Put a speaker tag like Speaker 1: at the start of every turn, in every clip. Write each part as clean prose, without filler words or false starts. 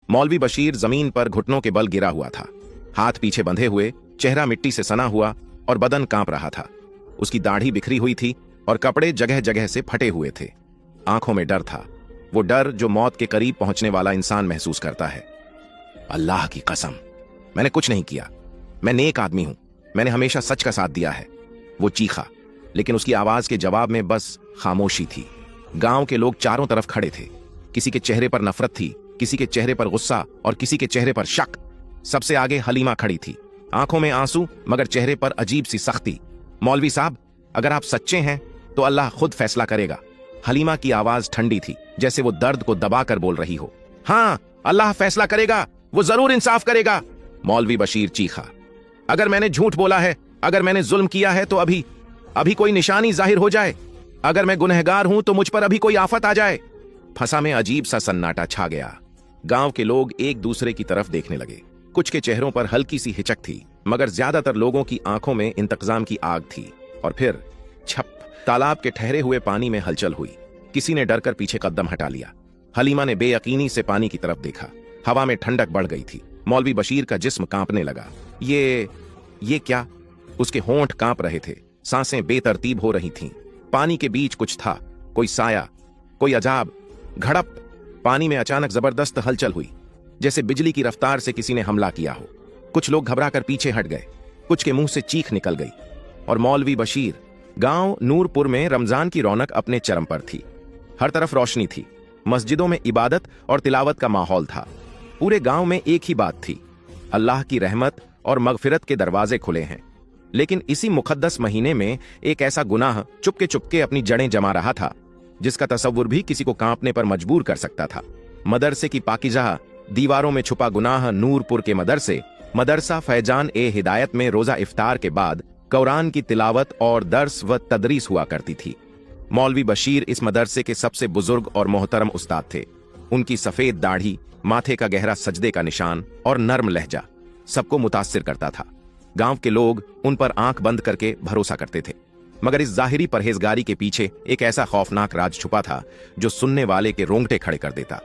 Speaker 1: मौलवी बशीर जमीन पर घुटनों के बल गिरा हुआ था, हाथ पीछे बंधे हुए, चेहरा मिट्टी से सना हुआ और बदन कांप रहा था। उसकी दाढ़ी बिखरी हुई थी और कपड़े जगह जगह से फटे हुए थे। आंखों में डर था, वो डर जो मौत के करीब पहुंचने वाला इंसान महसूस करता है। अल्लाह की कसम, मैंने कुछ नहीं किया, मैं नेक आदमी हूं, मैंने हमेशा सच का साथ दिया है। वो चीखा, लेकिन उसकी आवाज के जवाब में बस खामोशी थी। गांव के लोग चारों तरफ खड़े थे। किसी के चेहरे पर नफरत थी, किसी के चेहरे पर गुस्सा और किसी के चेहरे पर शक। सबसे आगे हलीमा खड़ी थी, आंखों में आंसू मगर चेहरे पर अजीब सी सख्ती। मौलवी साहब, अगर आप सच्चे हैं तो अल्लाह खुद फैसला करेगा। हलीमा की आवाज ठंडी थी, जैसे वो दर्द को दबाकर बोल रही हो। हाँ, अल्लाह फैसला करेगा, वो जरूर इंसाफ करेगा। मौलवी बशीर चीखा, अगर मैंने झूठ बोला है, अगर मैंने जुल्म किया है तो अभी कोई निशानी जाहिर हो जाए। अगर मैं गुनहगार हूं तो मुझ पर अभी कोई आफत आ जाए। फंसा में अजीब सा सन्नाटा छा गया। गांव के लोग एक दूसरे की तरफ देखने लगे। कुछ के चेहरों पर हल्की सी हिचक थी, मगर ज्यादातर लोगों की आंखों में इंतकाम की आग थी। और फिर छप, तालाब के ठहरे हुए पानी में हलचल हुई। किसी ने डरकर पीछे कदम हटा लिया। हलीमा ने बेयकीनी से पानी की तरफ देखा। हवा में ठंडक बढ़ गई थी। मौलवी बशीर का जिस्म कांपने लगा। ये क्या? उसके होंठ कांप रहे थे, सांसें बेतरतीब हो रही थीं। पानी के बीच कुछ था, कोई साया, कोई अजाब घड़प। पानी में अचानक जबरदस्त हलचल हुई, जैसे बिजली की रफ्तार से किसी ने हमला किया हो। कुछ लोग घबराकर पीछे हट गए, कुछ के मुंह से चीख निकल गई। और मौलवी बशीर। गांव नूरपुर में रमजान की रौनक अपने चरम पर थी। हर तरफ रोशनी थी, मस्जिदों में इबादत और तिलावत का माहौल था। पूरे गांव में एक ही बात थी, अल्लाह की रहमत और मगफिरत के दरवाजे खुले हैं। लेकिन इसी मुकद्दस महीने में एक ऐसा गुनाह चुपके चुपके अपनी जड़ें जमा रहा था, जिसका तसव्वुर भी किसी को कांपने पर मजबूर कर सकता था। मदरसे की पाकीज़ा दीवारों में छुपा गुनाह। नूरपुर के मदरसा फैजान ए हिदायत में रोजा इफ्तार के बाद कुरान की तिलावत और दर्स व तदरीस हुआ करती थी। मौलवी बशीर इस मदरसे के सबसे बुजुर्ग और मोहतरम उस्ताद थे। उनकी सफेद दाढ़ी, माथे का गहरा सजदे का निशान और नर्म लहजा सबको मुतासिर करता था। गांव के लोग उन पर आंख बंद करके भरोसा करते थे, मगर इस जाहिरी परहेजगारी के पीछे एक ऐसा खौफनाक राज छुपा था जो सुनने वाले के रोंगटे खड़े कर देता।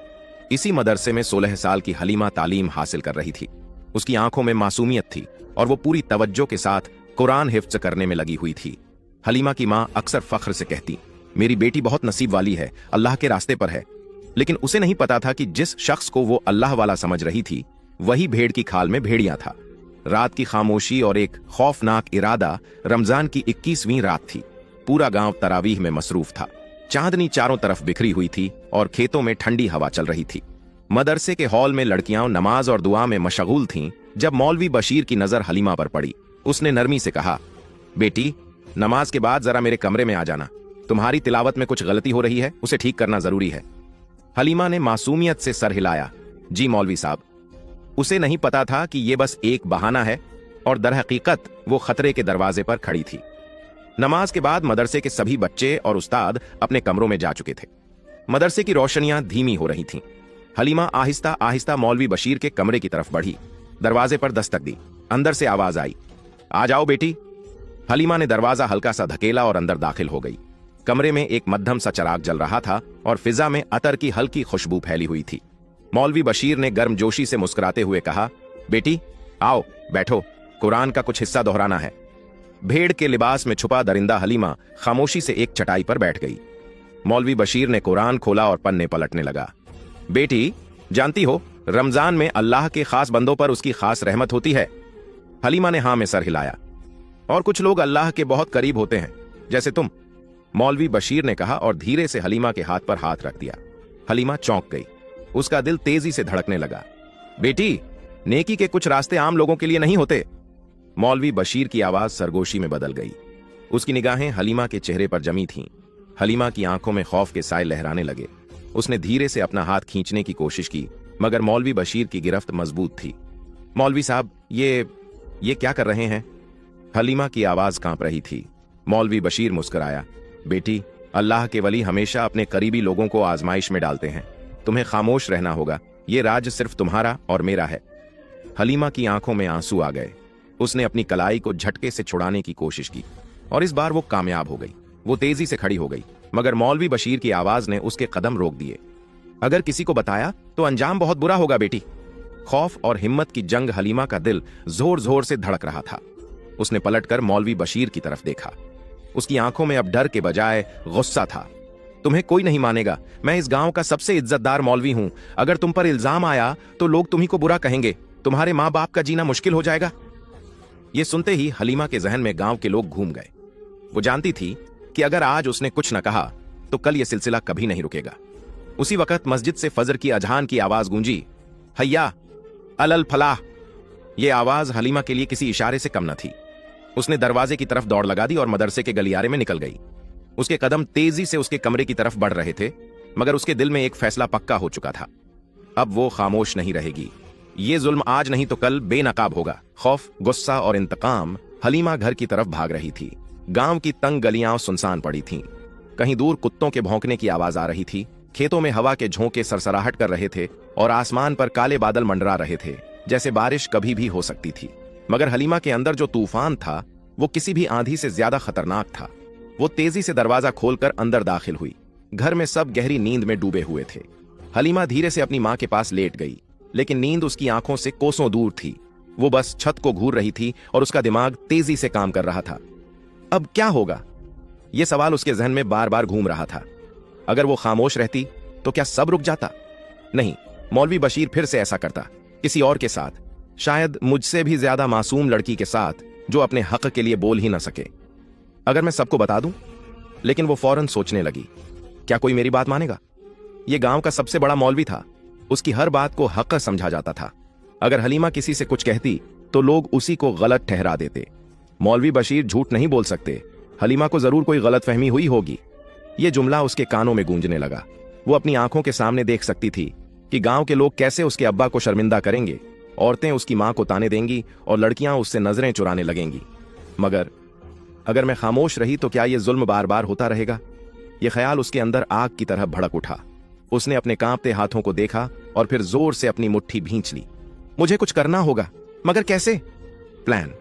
Speaker 1: इसी मदरसे में 16 साल की हलीमा तालीम हासिल कर रही थी। उसकी आंखों में मासूमियत थी और वो पूरी तवज्जो के साथ कुरान हिफ्ज करने में लगी हुई थी। हलीमा की मां अक्सर फख्र से कहती, मेरी बेटी बहुत नसीब वाली है, अल्लाह के रास्ते पर है। लेकिन उसे नहीं पता था कि जिस शख्स को वो अल्लाह वाला समझ रही थी, वही भेड़ की खाल में भेड़िया था। रात की खामोशी और एक खौफनाक इरादा। रमजान की 21वीं रात थी। पूरा गांव तरावीह में मसरूफ था। चांदनी चारों तरफ बिखरी हुई थी और खेतों में ठंडी हवा चल रही थी। मदरसे के हॉल में लड़कियां नमाज और दुआ में मशगूल थीं। जब मौलवी बशीर की नजर हलीमा पर पड़ी, उसने नरमी से कहा, बेटी, नमाज के बाद जरा मेरे कमरे में आ जाना। तुम्हारी तिलावत में कुछ गलती हो रही है, उसे ठीक करना जरूरी है। हलीमा ने मासूमियत से सर हिलाया, जी मौलवी साहब। उसे नहीं पता था कि यह बस एक बहाना है और दरहकीकत वो खतरे के दरवाजे पर खड़ी थी। नमाज के बाद मदरसे के सभी बच्चे और उस्ताद अपने कमरों में जा चुके थे। मदरसे की रोशनियां धीमी हो रही थीं। हलीमा आहिस्ता आहिस्ता मौलवी बशीर के कमरे की तरफ बढ़ी। दरवाजे पर दस्तक दी। अंदर से आवाज आई, आ जाओ बेटी। हलीमा ने दरवाजा हल्का सा धकेला और अंदर दाखिल हो गई। कमरे में एक मध्यम सा चराग जल रहा था और फिजा में अतर की हल्की खुशबू फैली हुई थी। मौलवी बशीर ने गर्मजोशी से मुस्कुराते हुए कहा, बेटी आओ बैठो, कुरान का कुछ हिस्सा दोहराना है। भेड़ के लिबास में छुपा दरिंदा हलीमा खामोशी से एक चटाई पर बैठ गई। मौलवी बशीर ने कुरान खोला और पन्ने पलटने लगा। बेटी, जानती हो रमजान में अल्लाह के खास बंदों पर उसकी खास रहमत होती है। हलीमा ने हां में सर हिलाया। और कुछ लोग अल्लाह के बहुत करीब होते हैं, जैसे तुम, मौलवी बशीर ने कहा और धीरे से हलीमा के हाथ पर हाथ रख दिया। हलीमा चौंक गई। उसका दिल तेजी से धड़कने लगा। बेटी, नेकी के कुछ रास्ते आम लोगों के लिए नहीं होते। मौलवी बशीर की आवाज सरगोशी में बदल गई। उसकी निगाहें हलीमा के चेहरे पर जमी थीं। हलीमा की आंखों में खौफ के साए लहराने लगे। उसने धीरे से अपना हाथ खींचने की कोशिश की, मगर मौलवी बशीर की गिरफ्त मजबूत थी। मौलवी साहब, ये क्या कर रहे हैं? हलीमा की आवाज कांप रही थी। मौलवी बशीर मुस्कुराया, बेटी, अल्लाह के वली हमेशा अपने करीबी लोगों को आजमाइश में डालते हैं। तुम्हें खामोश रहना होगा, ये राज सिर्फ तुम्हारा और मेरा है। हलीमा की आंखों में आंसू आ गए। उसने अपनी कलाई को झटके से छुड़ाने की कोशिश की और इस बार वो कामयाब हो गई। वो तेजी से खड़ी हो गई, मगर मौलवी बशीर की आवाज ने उसके कदम रोक दिए। अगर किसी को बताया तो अंजाम बहुत बुरा होगा बेटी। खौफ और हिम्मत की जंग हलीमा का दिल जोर जोर से धड़क रहा था। उसने पलटकर मौलवी बशीर की तरफ देखा। उसकी आंखों में अब डर के बजाय गुस्सा था। तुम्हें कोई नहीं मानेगा, मैं इस गांव का सबसे इज्जतदार मौलवी हूं। अगर तुम पर इल्जाम आया तो लोग तुम्ही को बुरा कहेंगे, तुम्हारे माँ बाप का जीना मुश्किल हो जाएगा। यह सुनते ही हलीमा के जहन में गांव के लोग घूम गए। वो जानती थी कि अगर आज उसने कुछ न कहा तो कल यह सिलसिला कभी नहीं रुकेगा। उसी वक्त मस्जिद से फजर की अजान की आवाज गूंजी, हैया अलल फलाह। यह आवाज हलीमा के लिए किसी इशारे से कम न थी। उसने दरवाजे की तरफ दौड़ लगा दी और मदरसे के गलियारे में निकल गई। उसके कदम तेजी से उसके कमरे की तरफ बढ़ रहे थे, मगर उसके दिल में एक फैसला पक्का हो चुका था। अब वो खामोश नहीं रहेगी। ये जुल्म आज नहीं तो कल बेनकाब होगा। खौफ, गुस्सा और इंतकाम हलीमा घर की तरफ भाग रही थी। गांव की तंग गलियां सुनसान पड़ी थीं। कहीं दूर कुत्तों के भौंकने की आवाज आ रही थी। खेतों में हवा के झोंके सरसराहट कर रहे थे और आसमान पर काले बादल मंडरा रहे थे, जैसे बारिश कभी भी हो सकती थी। मगर हलीमा के अंदर जो तूफान था वो किसी भी आंधी से ज्यादा खतरनाक था। वो तेजी से दरवाजा खोलकर अंदर दाखिल हुई। घर में सब गहरी नींद में डूबे हुए थे। हलीमा धीरे से अपनी मां के पास लेट गई, लेकिन नींद उसकी आंखों से कोसों दूर थी। वो बस छत को घूर रही थी और उसका दिमाग तेजी से काम कर रहा था। अब क्या होगा, यह सवाल उसके जहन में बार बार घूम रहा था। अगर वो खामोश रहती तो क्या सब रुक जाता? नहीं, मौलवी बशीर फिर से ऐसा करता, किसी और के साथ, शायद मुझसे भी ज्यादा मासूम लड़की के साथ, जो अपने हक के लिए बोल ही ना सके। अगर मैं सबको बता दूं? लेकिन वो फौरन सोचने लगी, क्या कोई मेरी बात मानेगा? ये गांव का सबसे बड़ा मौलवी था, उसकी हर बात को हक समझा जाता था। अगर हलीमा किसी से कुछ कहती तो लोग उसी को गलत ठहरा देते। मौलवी बशीर झूठ नहीं बोल सकते, हलीमा को जरूर कोई गलतफहमी हुई होगी। यह जुमला उसके कानों में गूंजने लगा। वो अपनी आंखों के सामने देख सकती थी कि गांव के लोग कैसे उसके अब्बा को शर्मिंदा करेंगे, औरतें उसकी मां को ताने देंगी और लड़कियां उससे नजरें चुराने लगेंगी। मगर अगर मैं खामोश रही तो क्या यह जुल्म बार बार होता रहेगा? यह ख्याल उसके अंदर आग की तरह भड़क उठा। उसने अपने कांपते हाथों को देखा और फिर जोर से अपनी मुट्ठी भींच ली। मुझे कुछ करना होगा, मगर कैसे? प्लान।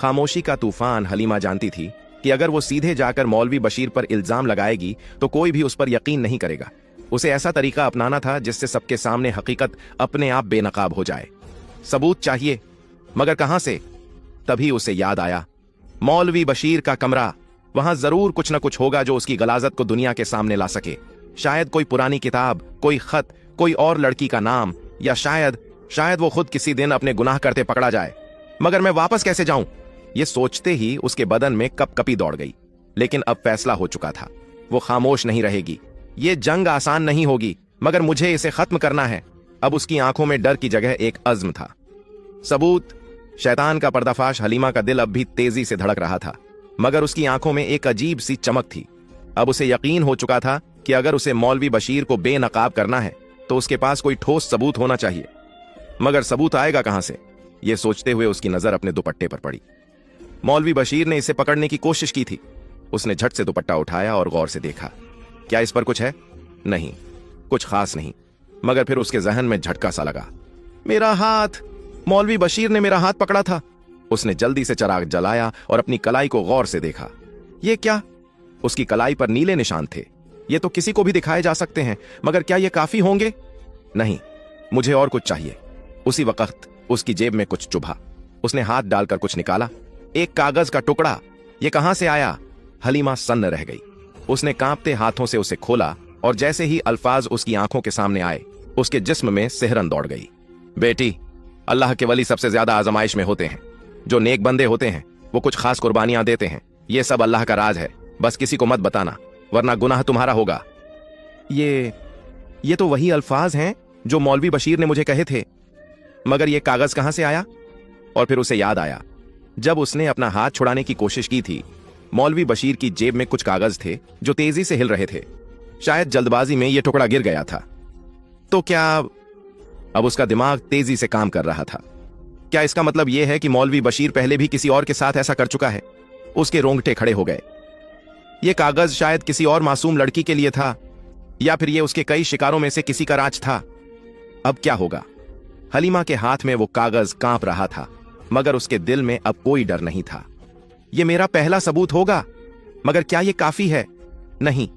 Speaker 1: खामोशी का तूफान हलीमा जानती थी कि अगर वो सीधे जाकर मौलवी बशीर पर इल्जाम लगाएगी तो कोई भी उस पर यकीन नहीं करेगा। उसे ऐसा तरीका अपनाना था जिससे सबके सामने हकीकत अपने आप बेनकाब हो जाए। सबूत चाहिए, मगर कहां से? तभी उसे याद आया, मौलवी बशीर का कमरा। वहां जरूर कुछ न कुछ होगा जो उसकी गलाजत को दुनिया के सामने ला सके। शायद कोई पुरानी किताब, कोई खत, कोई और लड़की का नाम, या शायद वो खुद किसी दिन अपने गुनाह करते पकड़ा जाए। मगर मैं वापस कैसे जाऊं? ये सोचते ही उसके बदन में कपकपी दौड़ गई। लेकिन अब फैसला हो चुका था, वो खामोश नहीं रहेगी। ये जंग आसान नहीं होगी, मगर मुझे इसे खत्म करना है। अब उसकी आंखों में डर की जगह एक अज़्म था। सबूत। शैतान का पर्दाफाश। हलीमा का दिल अब भी तेजी से धड़क रहा था, मगर उसकी आंखों में एक अजीब सी चमक थी। अब उसे यकीन हो चुका था कि अगर उसे मौलवी बशीर को बेनकाब करना है तो उसके पास कोई ठोस सबूत होना चाहिए। मगर सबूत आएगा कहां से? यह सोचते हुए उसकी नजर अपने दुपट्टे पर पड़ी। मौलवी बशीर ने इसे पकड़ने की कोशिश की थी। उसने झट से दुपट्टा उठाया और गौर से देखा। क्या इस पर कुछ है? नहीं, कुछ खास नहीं। मगर फिर उसके जहन में झटका सा लगा। मेरा हाथ! मौलवी बशीर ने मेरा हाथ पकड़ा था। उसने जल्दी से चिराग जलाया और अपनी कलाई को गौर से देखा। यह क्या? उसकी कलाई पर नीले निशान थे। ये तो किसी को भी दिखाए जा सकते हैं, मगर क्या ये काफी होंगे? नहीं, मुझे और कुछ चाहिए। उसी वक्त उसकी जेब में कुछ चुभा। उसने हाथ डालकर कुछ निकाला। एक कागज का टुकड़ा। यह कहां से आया? हलीमा सन्न रह गई। उसने कांपते हाथों से उसे खोला और जैसे ही अल्फाज उसकी आंखों के सामने आए, उसके जिस्म में सिहरन दौड़ गई। बेटी, अल्लाह के वली सबसे ज्यादा आजमाइश में होते हैं। जो नेक बंदे होते हैं वो कुछ खास कुर्बानियां देते हैं। ये सब अल्लाह का राज है, बस किसी को मत बताना, वरना गुनाह तुम्हारा होगा। ये तो वही अल्फाज हैं जो मौलवी बशीर ने मुझे कहे थे, मगर ये कागज कहां से आया? और फिर उसे याद आया, जब उसने अपना हाथ छुड़ाने की कोशिश की थी, मौलवी बशीर की जेब में कुछ कागज थे जो तेजी से हिल रहे थे। शायद जल्दबाजी में यह टुकड़ा गिर गया था। तो क्या? अब उसका दिमाग तेजी से काम कर रहा था। क्या इसका मतलब यह है कि मौलवी बशीर पहले भी किसी और के साथ ऐसा कर चुका है? उसके रोंगटे खड़े हो गए। यह कागज शायद किसी और मासूम लड़की के लिए था, या फिर यह उसके कई शिकारों में से किसी का राज था। अब क्या होगा? हलीमा के हाथ में वो कागज कांप रहा था, मगर उसके दिल में अब कोई डर नहीं था। यह मेरा पहला सबूत होगा, मगर क्या यह काफी है? नहीं,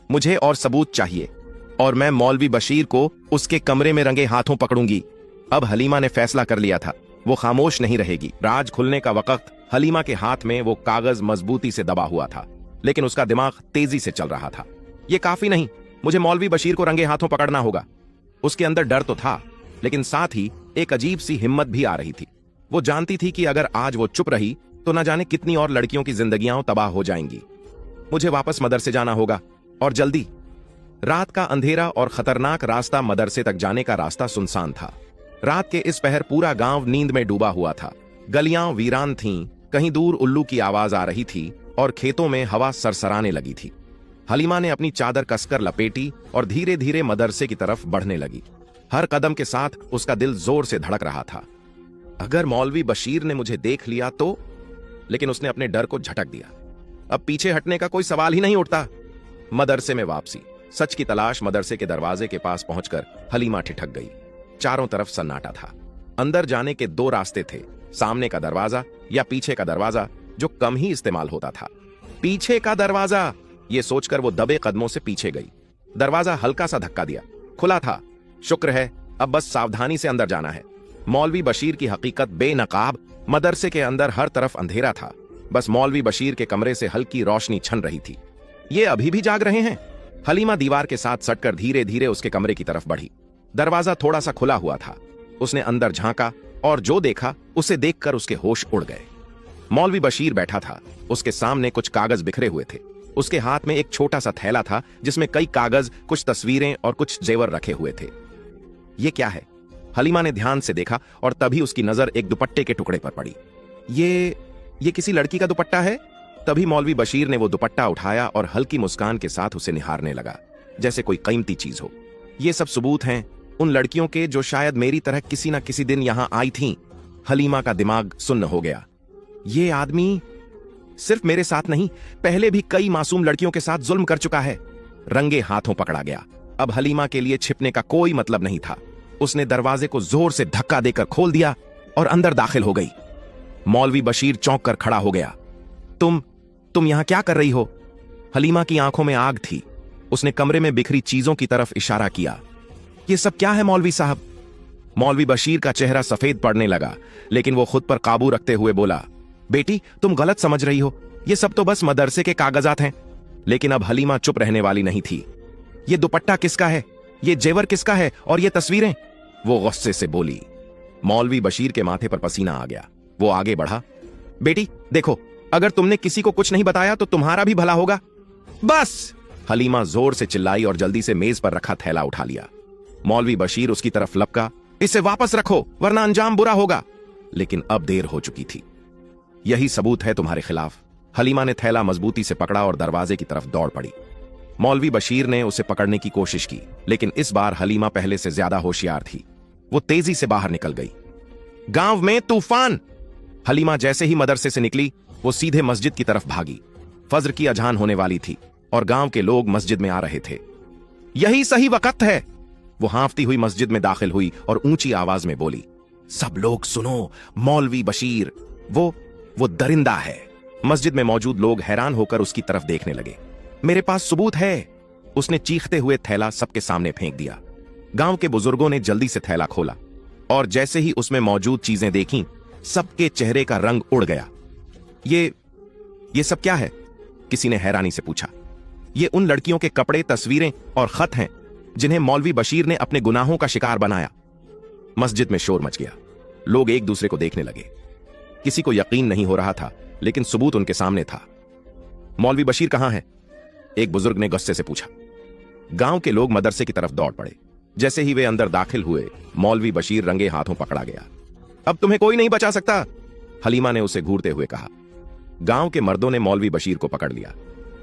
Speaker 1: मुझे और सबूत चाहिए। और मैं मौलवी बशीर को उसके कमरे में रंगे हाथों पकड़ूंगी। अब हलीमा ने फैसला कर लिया था, वो खामोश नहीं रहेगी। राज खुलने का वक्त हलीमा के हाथ में वो कागज मजबूती से दबा हुआ था, लेकिन उसका दिमाग तेजी से चल रहा था। ये काफी नहीं, मुझे मौलवी बशीर को रंगे हाथों पकड़ना होगा। उसके अंदर डर तो था, लेकिन साथ ही एक अजीब सी हिम्मत भी आ रही थी। वो जानती थी कि अगर आज वो चुप रही तो न जाने कितनी और लड़कियों की जिंदगियां तबाह हो जाएंगी। मुझे वापस मदरसे जाना होगा, और जल्दी। रात का अंधेरा और खतरनाक रास्ता मदरसे तक जाने का रास्ता सुनसान था। रात के इस पहर पूरा गांव नींद में डूबा हुआ था। गलियां वीरान थीं, कहीं दूर उल्लू की आवाज आ रही थी और खेतों में हवा सरसराने लगी थी। हलीमा ने अपनी चादर कसकर लपेटी और धीरे धीरे मदरसे की तरफ बढ़ने लगी। हर कदम के साथ उसका दिल जोर से धड़क रहा था। अगर मौलवी बशीर ने मुझे देख लिया तो, लेकिन उसने अपने डर को झटक दिया। अब पीछे हटने का कोई सवाल ही नहीं उठता। मदरसे में वापसी। सच की तलाश मदरसे के दरवाजे के पास पहुंचकर हलीमा ठिठक गई। चारों तरफ सन्नाटा था। अंदर जाने के दो रास्ते थे, सामने का दरवाजा या पीछे का दरवाजा, जो कम ही इस्तेमाल होता था। पीछे का दरवाजा, ये सोचकर वो दबे कदमों से पीछे गई। दरवाजा हल्का सा धक्का दिया, खुला था। शुक्र है, अब बस सावधानी से अंदर जाना है। मौलवी बशीर की हकीकत बेनकाब। मदरसे के अंदर हर तरफ अंधेरा था, बस मौलवी बशीर के कमरे से हल्की रोशनी छन रही थी। ये अभी भी जाग रहे हैं। हलीमा दीवार के साथ सटकर धीरे धीरे उसके कमरे की तरफ बढ़ी। दरवाजा थोड़ा सा खुला हुआ था। उसने अंदर झांका और जो देखा उसे देखकर उसके होश उड़ गए। मौलवी बशीर बैठा था। उसके सामने कुछ कागज बिखरे हुए थे। उसके हाथ में एक छोटा सा थैला था जिसमें कई कागज, कुछ तस्वीरें और कुछ जेवर रखे हुए थे। ये क्या है? हलीमा ने ध्यान से देखा और तभी उसकी नजर एक दुपट्टे के टुकड़े पर पड़ी। ये किसी लड़की का दुपट्टा है। तभी मौलवी बशीर ने वो दुपट्टा उठाया और हल्की मुस्कान के साथ उसे निहारने लगा, जैसे कोई कीमती चीज हो। ये सब सबूत हैं उन लड़कियों के जो शायद मेरी तरह किसी न किसी दिन यहां आई थीं। हलीमा का दिमाग सुन्न हो गया। ये आदमी सिर्फ मेरे साथ नहीं, पहले भी कई मासूम लड़कियों के साथ जुल्म कर चुका है। रंगे हाथों पकड़ा गया। अब हलीमा के लिए छिपने का कोई मतलब नहीं था। उसने दरवाजे को जोर से धक्का देकर खोल दिया और अंदर दाखिल हो गई। मौलवी बशीर चौंक कर खड़ा हो गया। तुम यहां क्या कर रही हो? हलीमा की आंखों में आग थी। उसने कमरे में बिखरी चीजों की तरफ इशारा किया। ये सब क्या है मौलवी साहब? मौलवी बशीर का चेहरा सफेद पड़ने लगा, लेकिन वो खुद पर काबू रखते हुए बोला, बेटी तुम गलत समझ रही हो। ये सब तो बस मदरसे के कागजात हैं। लेकिन अब हलीमा चुप रहने वाली नहीं थी। ये दुपट्टा किसका है? ये जेवर किसका है? और ये तस्वीरें? वो गुस्से से बोली। मौलवी बशीर के माथे पर पसीना आ गया। वो आगे बढ़ा। बेटी देखो, अगर तुमने किसी को कुछ नहीं बताया तो तुम्हारा भी भला होगा। बस! हलीमा जोर से चिल्लाई और जल्दी से मेज पर रखा थैला उठा लिया। मौलवी बशीर उसकी तरफ लपका। इसे वापस रखो वरना अंजाम बुरा होगा। लेकिन अब देर हो चुकी थी। यही सबूत है तुम्हारे खिलाफ। हलीमा ने थैला मजबूती से पकड़ा और दरवाजे की तरफ दौड़ पड़ी। मौलवी बशीर ने उसे पकड़ने की कोशिश की, लेकिन इस बार हलीमा पहले से ज्यादा होशियार थी। वो तेजी से बाहर निकल गई। गांव में तूफान! हलीमा जैसे ही मदरसे से निकली, वो सीधे मस्जिद की तरफ भागी। फज्र की अजान होने वाली थी और गांव के लोग मस्जिद में आ रहे थे। यही सही वक्त है। वो हांफती हुई मस्जिद में दाखिल हुई और ऊंची आवाज में बोली, सब लोग सुनो, मौलवी बशीर वो दरिंदा है। मस्जिद में मौजूद लोग हैरान होकर उसकी तरफ देखने लगे। मेरे पास सबूत है। उसने चीखते हुए थैला सबके सामने फेंक दिया। गांव के बुजुर्गों ने जल्दी से थैला खोला और जैसे ही उसमें मौजूद चीजें देखीं, सबके चेहरे का रंग उड़ गया। ये सब क्या है? किसी ने हैरानी से पूछा। ये उन लड़कियों के कपड़े, तस्वीरें और खत हैं जिन्हें मौलवी बशीर ने अपने गुनाहों का शिकार बनाया। मस्जिद में शोर मच गया। लोग एक दूसरे को देखने लगे। किसी को यकीन नहीं हो रहा था, लेकिन सबूत उनके सामने था। मौलवी बशीर कहां है? एक बुजुर्ग ने गुस्से से पूछा। गांव के लोग मदरसे की तरफ दौड़ पड़े। जैसे ही वे अंदर दाखिल हुए, मौलवी बशीर रंगे हाथों पकड़ा गया। अब तुम्हें कोई नहीं बचा सकता, हलीमा ने उसे घूरते हुए कहा। गांव के मर्दों ने मौलवी बशीर को पकड़ लिया।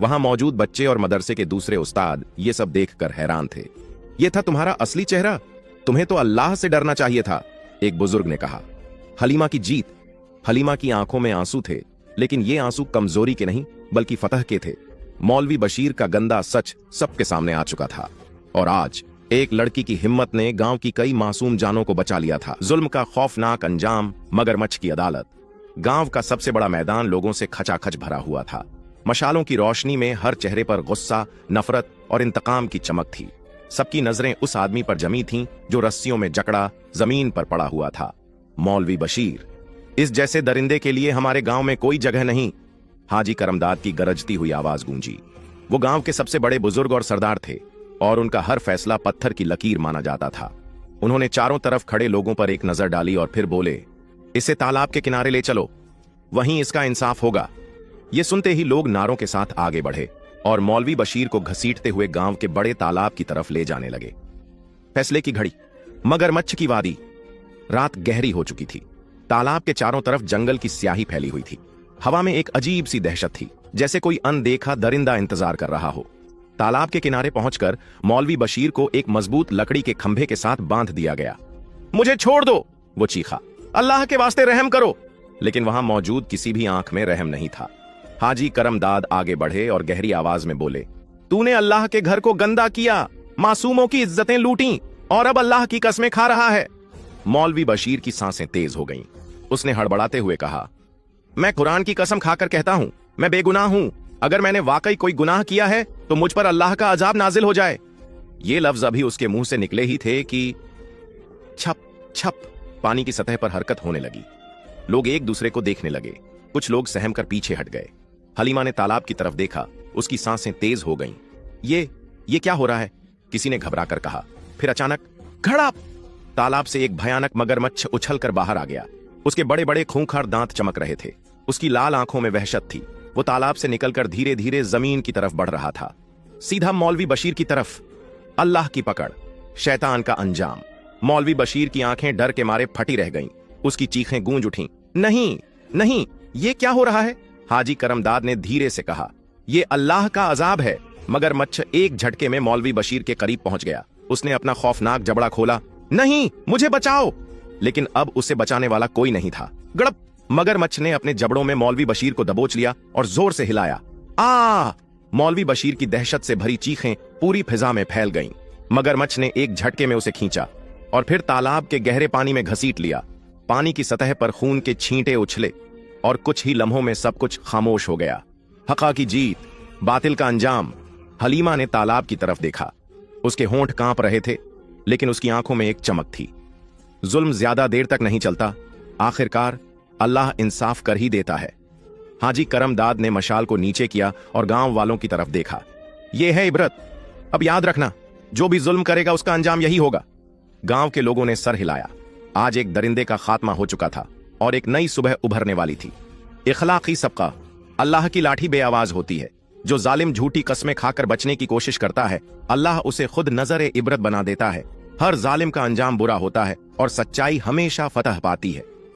Speaker 1: वहां मौजूद बच्चे और मदरसे के दूसरे उस्ताद ये सब देखकर हैरान थे। यह था तुम्हारा असली चेहरा? तुम्हें तो अल्लाह से डरना चाहिए था, एक बुजुर्ग ने कहा। हलीमा की जीत। हलीमा की आंखों में आंसू थे, लेकिन ये आंसू कमजोरी के नहीं बल्कि फतह के थे। मौलवी बशीर का गंदा सच सबके सामने आ चुका था और आज एक लड़की की हिम्मत ने गांव की कई मासूम जानों को बचा लिया था। जुल्म का खौफनाक अंजाम, मगरमच्छ की अदालत। गांव का सबसे बड़ा मैदान लोगों से खचाखच भरा हुआ था। मशालों की रोशनी में हर चेहरे पर गुस्सा, नफरत और इंतकाम की चमक थी। सबकी नजरें उस आदमी पर जमी थीं जो रस्सियों में जकड़ा जमीन पर पड़ा हुआ था। मौलवी बशीर, इस जैसे दरिंदे के लिए हमारे गांव में कोई जगह नहीं। हाजी करमदाद की गरजती हुई आवाज गूंजी। वो गांव के सबसे बड़े बुजुर्ग और सरदार थे और उनका हर फैसला पत्थर की लकीर माना जाता था। उन्होंने चारों तरफ खड़े लोगों पर एक नजर डाली और फिर बोले, इसे तालाब के किनारे ले चलो, वहीं इसका इंसाफ होगा। ये सुनते ही लोग नारों के साथ आगे बढ़े और मौलवी बशीर को घसीटते हुए गांव के बड़े तालाब की तरफ ले जाने लगे। फैसले की घड़ी, मगरमच्छ की वादी। रात गहरी हो चुकी थी। तालाब के चारों तरफ जंगल की स्याही फैली हुई थी। हवा में एक अजीब सी दहशत थी, जैसे कोई अनदेखा दरिंदा इंतजार कर रहा हो। तालाब के किनारे पहुंचकर मौलवी बशीर को एक मजबूत लकड़ी के खंभे के साथ बांध दिया गया। मुझे छोड़ दो, वो चीखा, अल्लाह के वास्ते रहम करो। लेकिन वहां मौजूद किसी भी आंख में रहम नहीं था। हाजी करमदाद आगे बढ़े और गहरी आवाज में बोले, तूने अल्लाह के घर को गंदा किया, मासूमों की इज्जतें लूटी और अब अल्लाह की कसमें खा रहा है। मौलवी बशीर की सांसें तेज हो गईं। उसने हड़बड़ाते हुए कहा, मैं कुरान की कसम खाकर कहता हूं, मैं बेगुनाह हूं। अगर मैंने वाकई कोई गुनाह किया है तो मुझ पर अल्लाह का अजाब नाजिल हो जाए। ये लफ्ज अभी उसके मुंह से निकले ही थे कि छप छप पानी की सतह पर हरकत होने लगी। लोग एक दूसरे को देखने लगे। कुछ लोग सहम कर पीछे हट गए। हलीमा ने तालाब की तरफ देखा। उसकी सांसें तेज हो गईं। ये क्या हो रहा है? किसी ने घबरा कर कहा। फिर अचानक घड़ाप! तालाब से एक भयानक मगरमच्छ उछलकर बाहर आ गया। उसके बड़े बड़े खूंखार दांत चमक रहे थे। उसकी लाल आंखों में वहशत थी। वो तालाब से निकलकर धीरे धीरे जमीन की तरफ बढ़ रहा था, सीधा मौलवी बशीर की तरफ। अल्लाह की पकड़, शैतान का अंजाम। मौलवी बशीर की आंखें डर के मारे फटी रह गईं। उसकी चीखें गूंज उठीं। नहीं नहीं, ये क्या हो रहा है? हाजी करमदाद ने धीरे से कहा, ये अल्लाह का अजाब है। मगरमच्छ एक झटके में मौलवी बशीर के करीब पहुंच गया। उसने अपना खौफनाक जबड़ा खोला। नहीं, मुझे बचाओ! लेकिन अब उसे बचाने वाला कोई नहीं था। गड़प! मगरमच्छ ने अपने जबड़ों में मौलवी बशीर को दबोच लिया और जोर से हिलाया। आ! मौलवी बशीर की दहशत से भरी चीखें पूरी फिजा में फैल गईं। मगरमच्छ ने एक झटके में उसे खींचा और फिर तालाब के गहरे पानी में घसीट लिया। पानी की सतह पर खून के छींटे उछले और कुछ ही लम्हों में सब कुछ खामोश हो गया। हक़ा की जीत, बातिल का अंजाम। हलीमा ने तालाब की तरफ देखा। उसके होंठ कांप रहे थे, लेकिन उसकी आंखों में एक चमक थी। जुल्म ज्यादा देर तक नहीं चलता, आखिरकार अल्लाह इंसाफ कर ही देता है। हाजी करमदाद ने मशाल को नीचे किया और गांव वालों की तरफ देखा। यह है इबरत, अब याद रखना, जो भी जुल्म करेगा उसका अंजाम यही होगा। गांव के लोगों ने सर हिलाया। आज एक दरिंदे का खात्मा हो चुका था और एक नई सुबह उभरने वाली थी। इखलाकी सबका, अल्लाह की लाठी बेआवाज होती है। जो जालिम झूठी कस्में खाकर बचने की कोशिश करता है, अल्लाह उसे खुद नजर इबरत बना देता है। हर जालिम का अंजाम बुरा होता है और सच्चाई हमेशा फतह पाती है।